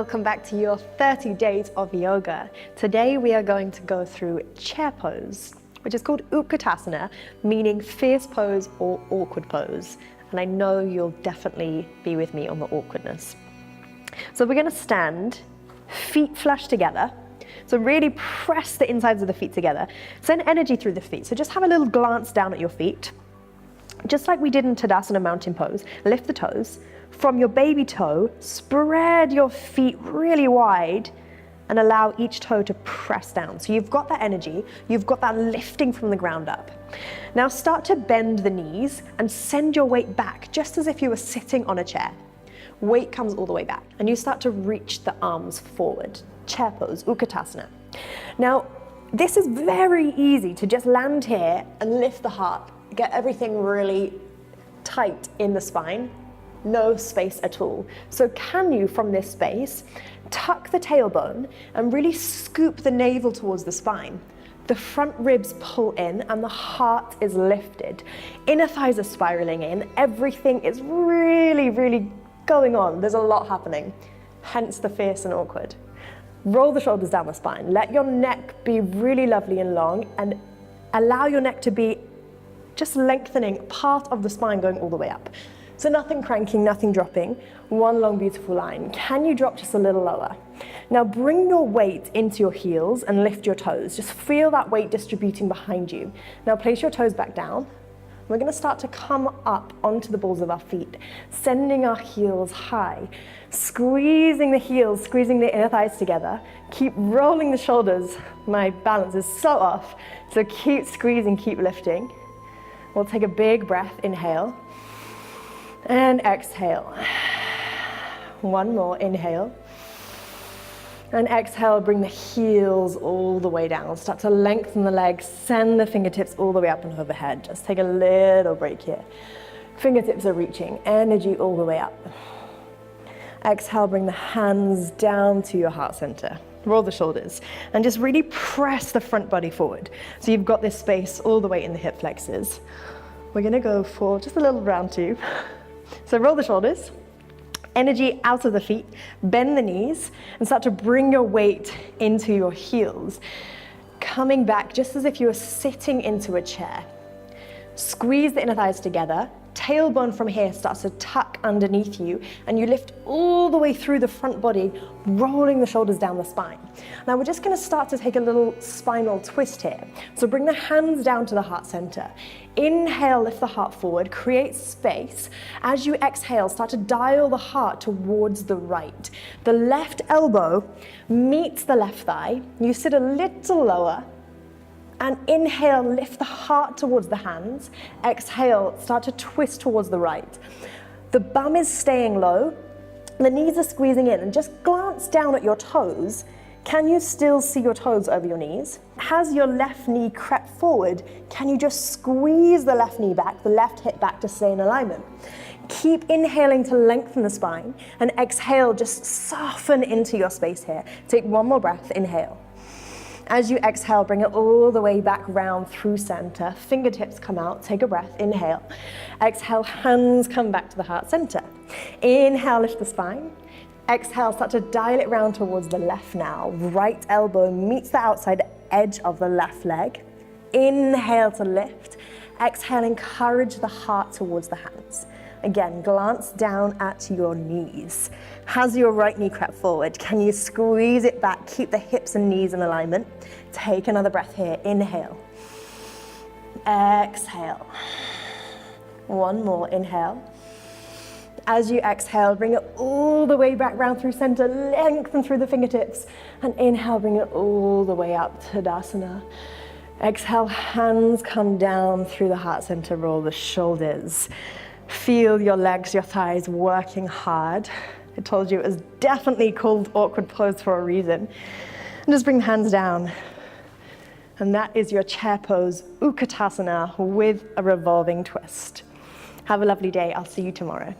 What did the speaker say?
Welcome back to your 30 days of yoga. Today we are going to go through chair pose, which is called Utkatasana, meaning fierce pose or awkward pose. And I know you'll definitely be with me on the awkwardness. So we're going to stand, feet flush together. So really press the insides of the feet together. Send energy through the feet. So just have a little glance down at your feet. Just like we did in Utkatasana mountain pose, lift the toes. From your baby toe, spread your feet really wide and allow each toe to press down. So you've got that energy, you've got that lifting from the ground up. Now start to bend the knees and send your weight back, just as if you were sitting on a chair. Weight comes all the way back and you start to reach the arms forward. Chair pose, Utkatasana. Now, this is very easy to just land here and lift the heart, get everything really tight in the spine. No space at all. So can you, from this space, tuck the tailbone and really scoop the navel towards the spine? The front ribs pull in and the heart is lifted. Inner thighs are spiraling in. Everything is really going on. There's a lot happening. Hence the fierce and awkward. Roll the shoulders down the spine. Let your neck be really lovely and long and allow your neck to be just lengthening part of the spine going all the way up. So nothing cranking, nothing dropping, one long beautiful line. Can you drop just a little lower? Now bring your weight into your heels and lift your toes. Just feel that weight distributing behind you. Now place your toes back down. We're going to start to come up onto the balls of our feet, sending our heels high, squeezing the heels, squeezing the inner thighs together. Keep rolling the shoulders. My balance is so off, so keep squeezing, keep lifting. We'll take a big breath, inhale. And exhale. One more, inhale. And exhale, bring the heels all the way down. Start to lengthen the legs, send the fingertips all the way up and overhead. Just take a little break here. Fingertips are reaching, energy all the way up. Exhale, bring the hands down to your heart center. Roll the shoulders and just really press the front body forward. So you've got this space all the way in the hip flexors. We're gonna go for just a little round two. So roll the shoulders, energy out of the feet, bend the knees, and start to bring your weight into your heels. Coming back just as if you were sitting into a chair. Squeeze the inner thighs together. Tailbone from here starts to tuck underneath you, and you lift all the way through the front body, rolling the shoulders down the spine. Now we're just going to start to take a little spinal twist here. So bring the hands down to the heart center. Inhale, lift the heart forward, create space. As you exhale, start to dial the heart towards the right. The left elbow meets the left thigh. You sit a little lower. And inhale, lift the heart towards the hands. Exhale, start to twist towards the right. The bum is staying low. The knees are squeezing in, and just glance down at your toes. Can you still see your toes over your knees? Has your left knee crept forward? Can you just squeeze the left knee back, the left hip back to stay in alignment? Keep inhaling to lengthen the spine, and exhale, just soften into your space here. Take one more breath, inhale. As you exhale, bring it all the way back round through center. Fingertips come out, take a breath, inhale. Exhale, hands come back to the heart center. Inhale, lift the spine. Exhale, start to dial it round towards the left now. Right elbow meets the outside edge of the left leg. Inhale to lift. Exhale, encourage the heart towards the hands. Again, glance down at your knees. Has your right knee crept forward? Can you squeeze it back? Keep the hips and knees in alignment. Take another breath here. Inhale. Exhale. One more. Inhale. As you exhale, bring it all the way back round through center. Lengthen through the fingertips. And inhale, bring it all the way up to Tadasana. Exhale, hands come down through the heart center. Roll the shoulders. Feel your legs, your thighs working hard. I told you it was definitely called awkward pose for a reason. And just bring the hands down. And that is your chair pose, Utkatasana, with a revolving twist. Have a lovely day. I'll see you tomorrow.